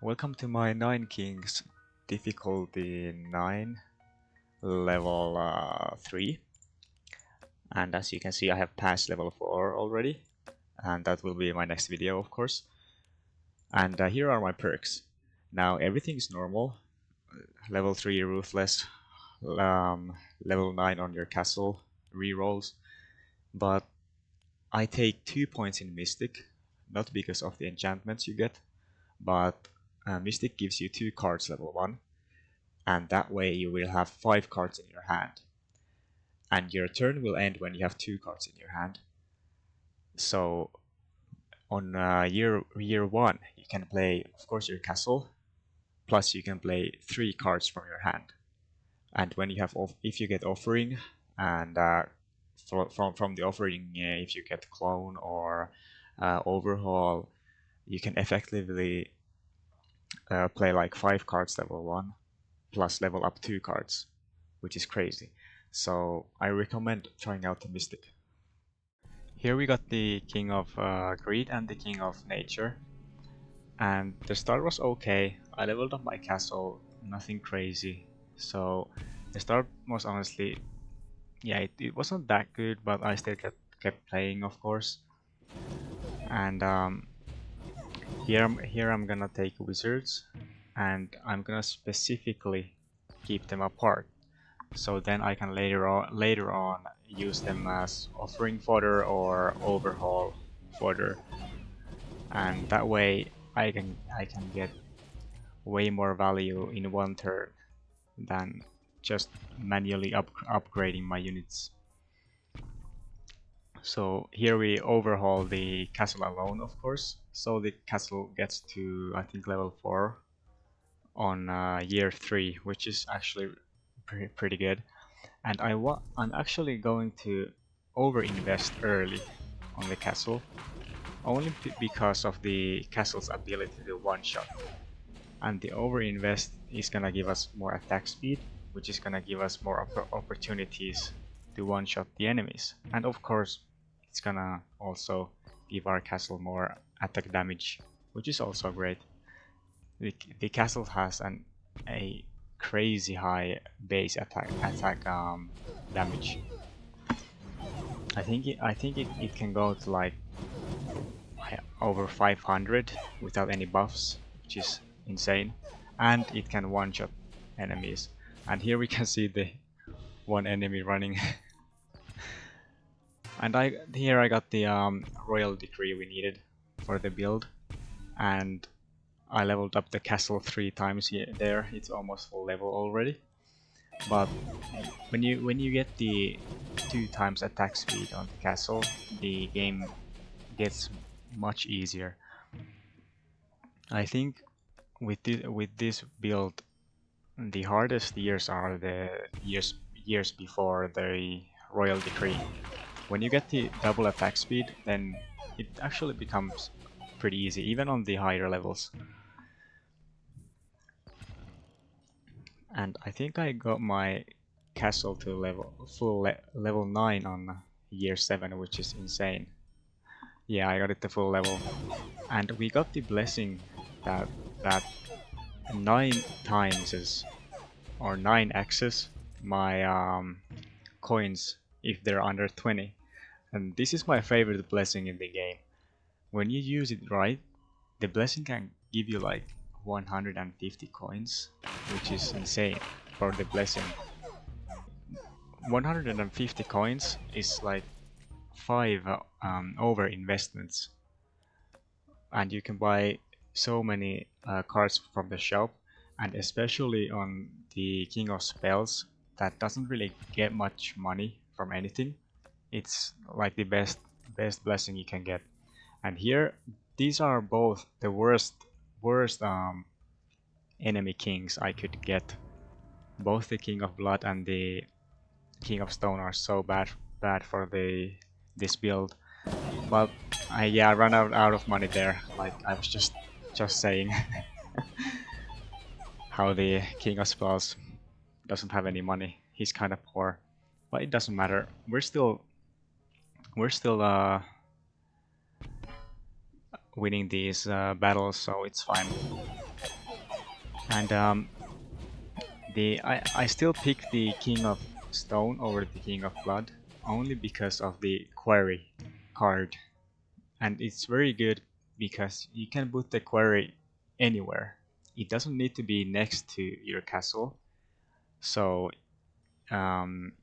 Welcome to my 9 Kings difficulty 9 level 3, and as you can see I have passed level 4 already, and that will be my next video of course. And here are my perks. Now everything is normal, level 3 ruthless, level 9 on your castle rerolls, but I take 2 points in Mystic, not because of the enchantments you get, but Mystic gives you 2 cards level 1, and that way you will have 5 cards in your hand. And your turn will end when you have 2 cards in your hand. So on year 1 you can play, of course, your castle, plus you can play 3 cards from your hand. And when you have, if you get offering, and from the offering, if you get clone or overhaul, you can effectively play like 5 cards level 1 plus level up 2 cards, which is crazy. So I recommend trying out the Mystic. Here we got the King of Greed and the King of Nature, and the start was okay. I leveled up my castle, nothing crazy. So the start was honestly, yeah, it wasn't that good, but I still kept playing, of course. And here I'm gonna take wizards, and I'm gonna specifically keep them apart, so then I can later on use them as offering fodder or overhaul fodder, and that way I can get way more value in one turn than just manually upgrading my units. So here we overhaul the castle alone, of course, so the castle gets to, I think, level 4 on year 3, which is actually pretty good. And I'm actually going to overinvest early on the castle, only because of the castle's ability to one-shot. And the overinvest is gonna give us more attack speed, which is gonna give us more opportunities to one-shot the enemies. And of course, it's gonna also give our castle more attack damage, which is also great. The castle has a crazy high base attack damage. I think it can go to like over 500 without any buffs, which is insane, and it can one-shot enemies. And here we can see the one enemy running. And here I got the royal decree we needed for the build, and I leveled up the castle 3 times here. There, it's almost full level already. But when you get the 2 times attack speed on the castle, the game gets much easier. I think with this build, the hardest years are the years before the royal decree. When you get the double attack speed, then it actually becomes pretty easy, even on the higher levels. And I think I got my castle to level 9 on year 7, which is insane. Yeah, I got it to full level, and we got the blessing that 9 times or 9x's my coins if they're under 20. And this is my favorite blessing in the game. When you use it right, the blessing can give you like 150 coins, which is insane for the blessing. 150 coins is like 5 over investments, and you can buy so many cards from the shop, and especially on the King of Spells that doesn't really get much money from anything. It's like the best blessing you can get. And here, these are both the worst enemy kings I could get. Both the King of Blood and the King of Stone are so bad for this build. But I ran out of money there. Like I was just saying how the King of Spells doesn't have any money. He's kind of poor, but it doesn't matter. We're still winning these battles, so it's fine. And I still pick the King of Stone over the King of Blood only because of the Quarry card, and it's very good because you can put the Quarry anywhere. It doesn't need to be next to your castle, so um,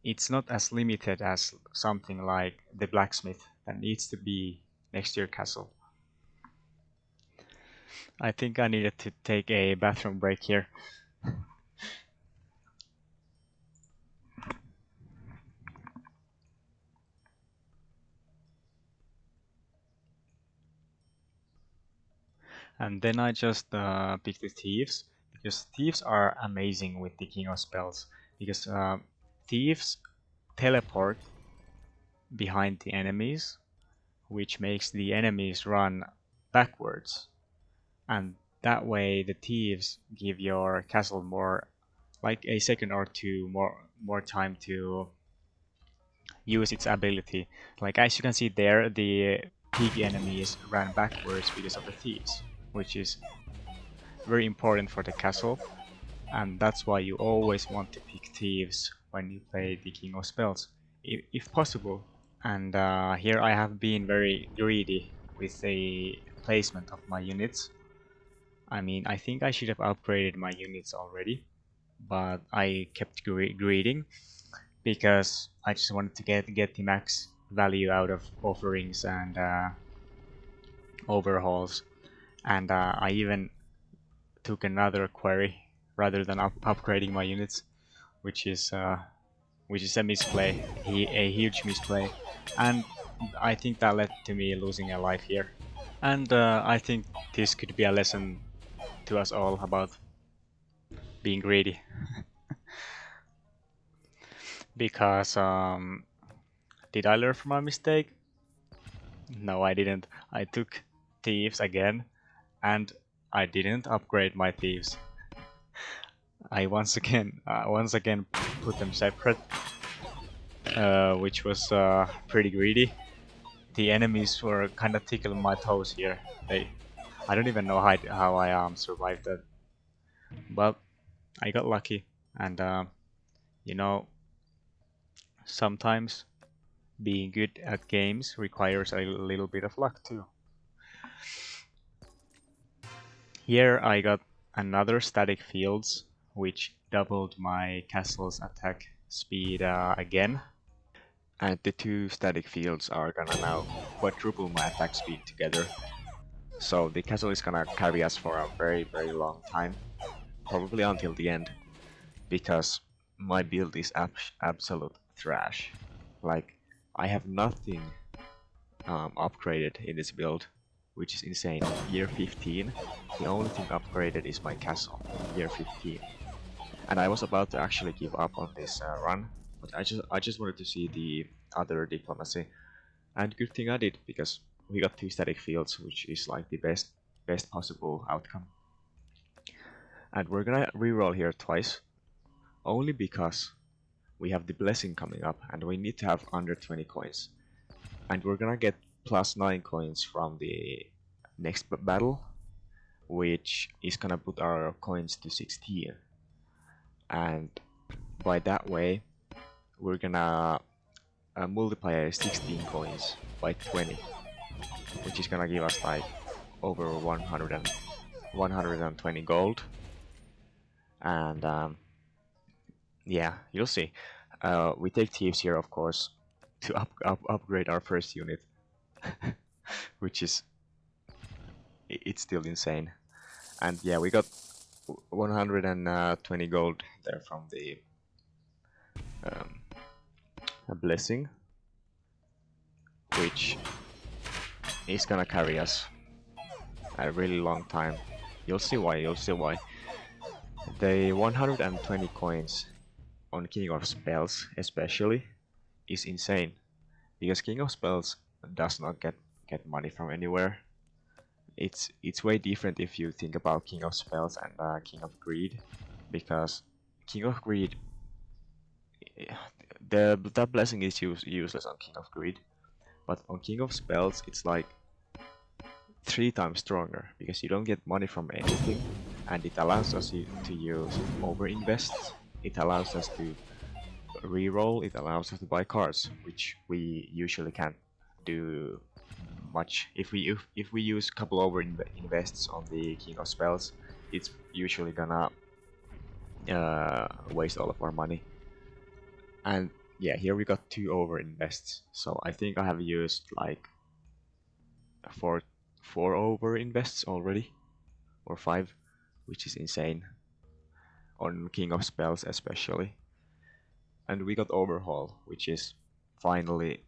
it's not as limited as something like the Blacksmith that needs to be next to your castle. I think I needed to take a bathroom break here. And then I just picked the Thieves, because Thieves are amazing with the King of Spells, because Thieves teleport behind the enemies, which makes the enemies run backwards, and that way the Thieves give your castle more, like a second or two more time to use its ability. Like as you can see there, the pig enemies ran backwards because of the Thieves, which is very important for the castle, and that's why you always want to pick Thieves when you play the King of Spells, if possible. And here I have been very greedy with the placement of my units. I mean, I think I should have upgraded my units already, but I kept greeding because I just wanted to get the max value out of offerings and overhauls, and I even took another quarry rather than upgrading my units, which is a misplay, a huge misplay, and I think that led to me losing a life here. And I think this could be a lesson to us all about being greedy, because did I learn from my mistake? No, I didn't. I took Thieves again, and I didn't upgrade my Thieves. I once again put them separate, which was pretty greedy. The enemies were kind of tickling my toes here. I don't even know how I survived that, but I got lucky, and you know, sometimes being good at games requires a little bit of luck too. Here I got another static fields, which doubled my castle's attack speed again. And the two static fields are gonna now quadruple my attack speed together. So the castle is gonna carry us for a very, very long time, probably until the end, because my build is absolute trash. Like, I have nothing upgraded in this build, which is insane. Year 15, the only thing upgraded is my castle, year 15. And I was about to actually give up on this run, but I just wanted to see the other diplomacy, and good thing I did, because we got two static fields, which is like the best possible outcome. And we're gonna reroll here twice, only because we have the blessing coming up, and we need to have under 20 coins. And we're gonna get plus 9 coins from the next battle, which is gonna put our coins to 16. And by that way, we're gonna multiply 16 coins by 20, which is gonna give us like over 120 gold. And yeah, you'll see. We take Thieves here, of course, to upgrade our first unit, which is it's still insane. And yeah, we got 120 gold there from the um, blessing, which is gonna carry us a really long time. You'll see why. You'll see why. The 120 coins on King of Spells, especially, is insane, because King of Spells does not get money from anywhere. It's way different if you think about King of Spells and King of Greed, because King of Greed, that blessing is useless on King of Greed, but on King of Spells it's like 3 times stronger, because you don't get money from anything, and it allows us to use overinvest. It allows us to reroll. It allows us to buy cards, which we usually can't do much. If we use a couple invests on the King of Spells, it's usually gonna waste all of our money. And yeah, here we got 2 overinvests. So I think I have used like four overinvests already, or 5, which is insane on King of Spells especially. And we got Overhaul, which is finally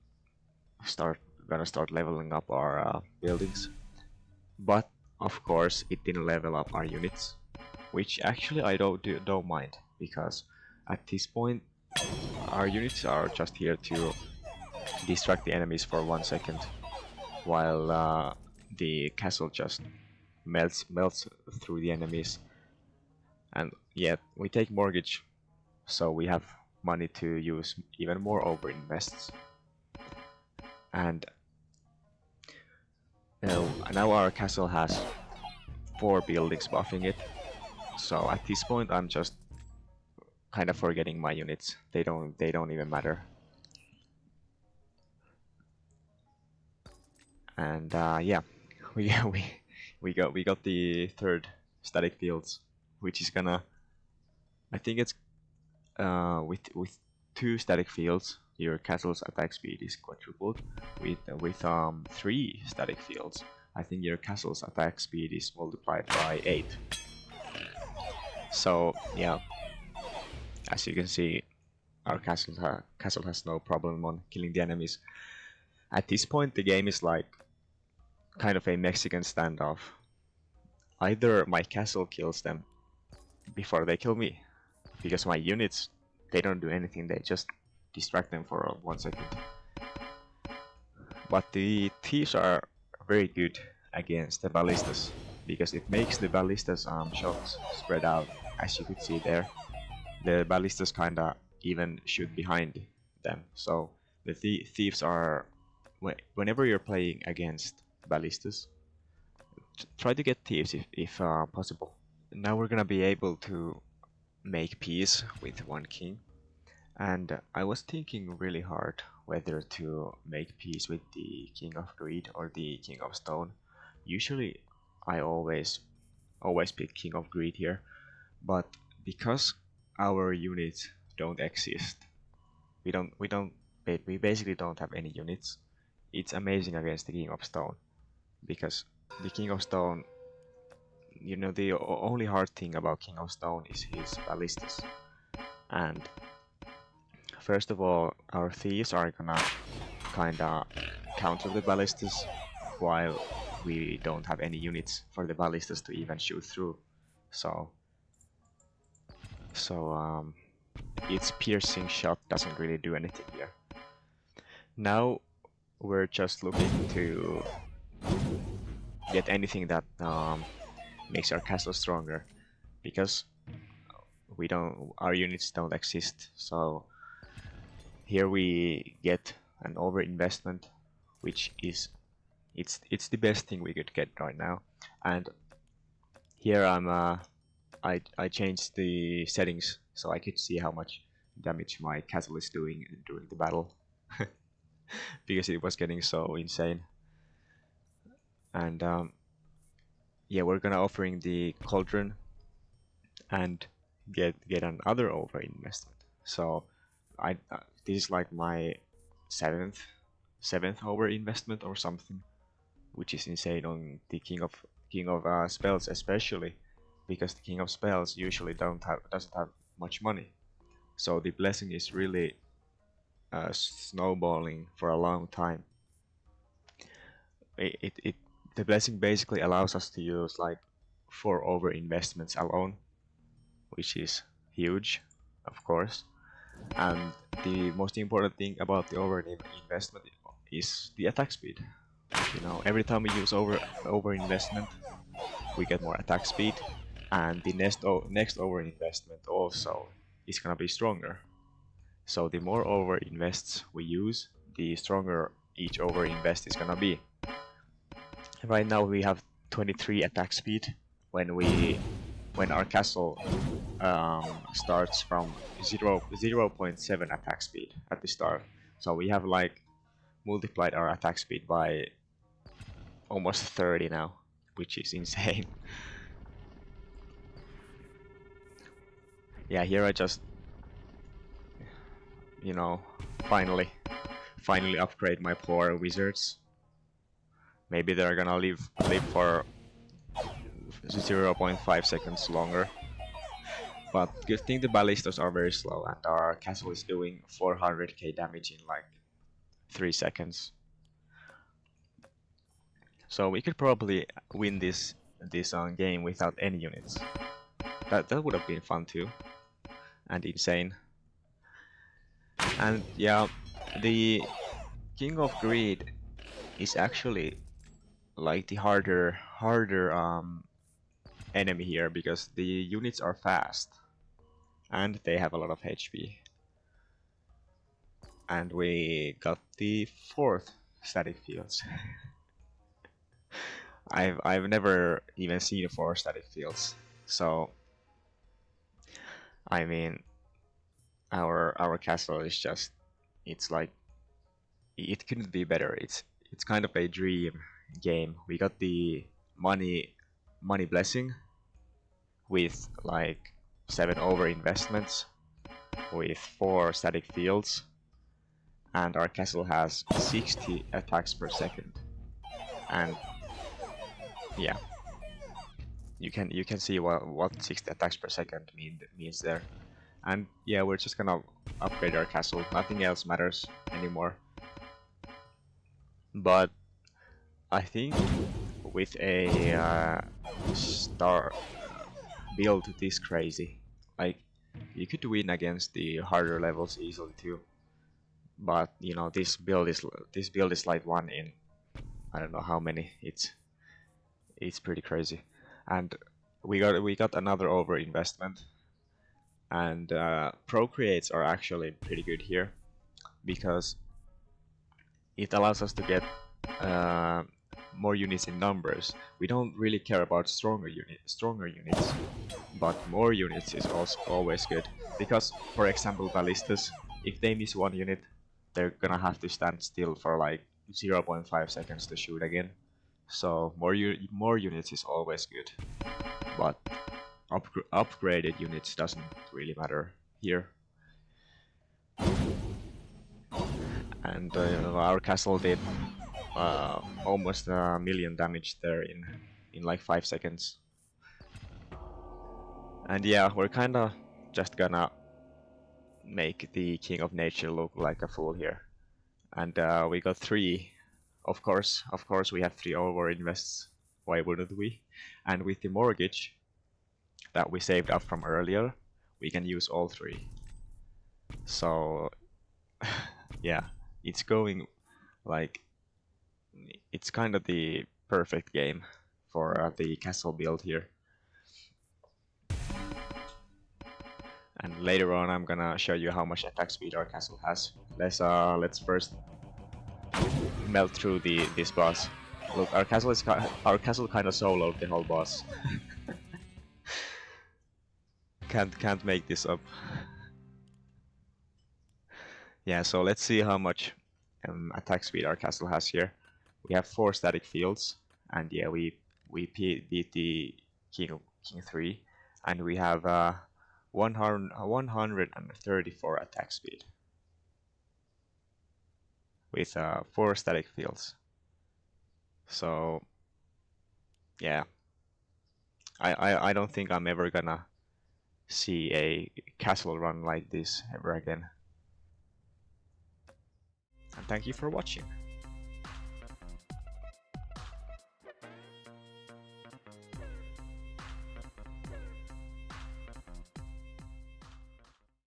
gonna start leveling up our buildings. But of course, it didn't level up our units, which actually I don't mind, because at this point our units are just here to distract the enemies for 1 second, while the castle just melts through the enemies. And yet we take mortgage, so we have money to use even more overinvests. And now our castle has 4 buildings buffing it. So at this point I'm just kind of forgetting my units. They don't even matter. And yeah, we got the 3rd static fields, which is gonna, I think it's with 2 static fields, your castle's attack speed is quadrupled. With 3 static fields, I think your castle's attack speed is multiplied by 8. So yeah, as you can see, our castle has no problem on killing the enemies. At this point, the game is like kind of a Mexican standoff. Either my castle kills them before they kill me, because my units, they don't do anything, they just distract them for 1 second. But the Thieves are very good against the ballistas, because it makes the ballistas shots spread out, as you could see there. The ballistas kinda even shoot behind them, so the Thieves are, whenever you're playing against ballistas, try to get Thieves if possible. Now we're gonna be able to make peace with 1 king, and I was thinking really hard whether to make peace with the King of Greed or the King of Stone. Usually I always pick King of Greed here, but because our units don't exist, we basically don't have any units. It's amazing against the King of Stone, because the King of Stone, you know, the only hard thing about King of Stone is his ballistas. And first of all, our Thieves are gonna kinda counter the ballistas, while we don't have any units for the ballistas to even shoot through. So its piercing shot doesn't really do anything here. Now we're just looking to get anything that makes our castle stronger, because our units don't exist. So here we get an overinvestment, which is it's the best thing we could get right now. And here I changed the settings so I could see how much damage my castle is doing during the battle, because it was getting so insane. And yeah, we're gonna offering the cauldron and get another overinvestment. So this is like my seventh overinvestment or something, which is insane on the King of Spells, especially because the King of Spells usually doesn't have much money. So the blessing is really snowballing for a long time. The blessing basically allows us to use like 4 overinvestments alone, which is huge, of course. And the most important thing about the overinvestment is the attack speed. You know, every time we use overinvestment, we get more attack speed, and the next overinvestment also is gonna be stronger. So the more overinvests we use, the stronger each overinvest is gonna be. Right now we have 23 attack speed when we when our castle starts from 0.7 attack speed at the start. So we have like multiplied our attack speed by almost 30 now, which is insane. Yeah, here I just, you know, finally upgrade my poor wizards. Maybe they're gonna live for 0.5 seconds longer. But good thing the ballistas are very slow, and our castle is doing 400k damage in like 3 seconds. So we could probably win this game without any units. That would have been fun too, and insane. And yeah, the King of Greed is actually like the harder enemy here, because the units are fast and they have a lot of HP. And we got the 4th static fields. I've never even seen 4 static fields, so I mean our castle is just, it's like, it couldn't be better. It's kind of a dream game. We got the money blessing with like 7 overinvestments with 4 static fields, and our castle has 60 attacks per second. And yeah, you can see what 60 attacks per second means there. And yeah, we're just gonna upgrade our castle. Nothing else matters anymore. But I think with a star build this crazy, like, you could win against the harder levels easily too. But you know, this build is like 1 in I don't know how many. It's pretty crazy. And we got another overinvestment, and procreates are actually pretty good here, because it allows us to get more units in numbers. We don't really care about stronger units, but more units is also always good, because for example ballistas, if they miss 1 unit, they're gonna have to stand still for like 0.5 seconds to shoot again. So more units is always good, but upgraded units doesn't really matter here. And our castle did almost 1,000,000 damage there in like 5 seconds. And yeah, we're kinda just gonna make the King of Nature look like a fool here. And we got 3. Of course we have 3 overinvests. Why wouldn't we? And with the mortgage that we saved up from earlier, we can use all 3. So yeah, it's going like, it's kind of the perfect game for the castle build here. And later on I'm gonna show you how much attack speed our castle has. Let's first melt through this boss. Look, our castle kind of soloed the whole boss. Can't make this up. Yeah, so let's see how much attack speed our castle has here. We have 4 static fields, and yeah, we beat the King 3, and we have 134 attack speed with 4 static fields. So yeah, I don't think I'm ever gonna see a castle run like this ever again. And thank you for watching.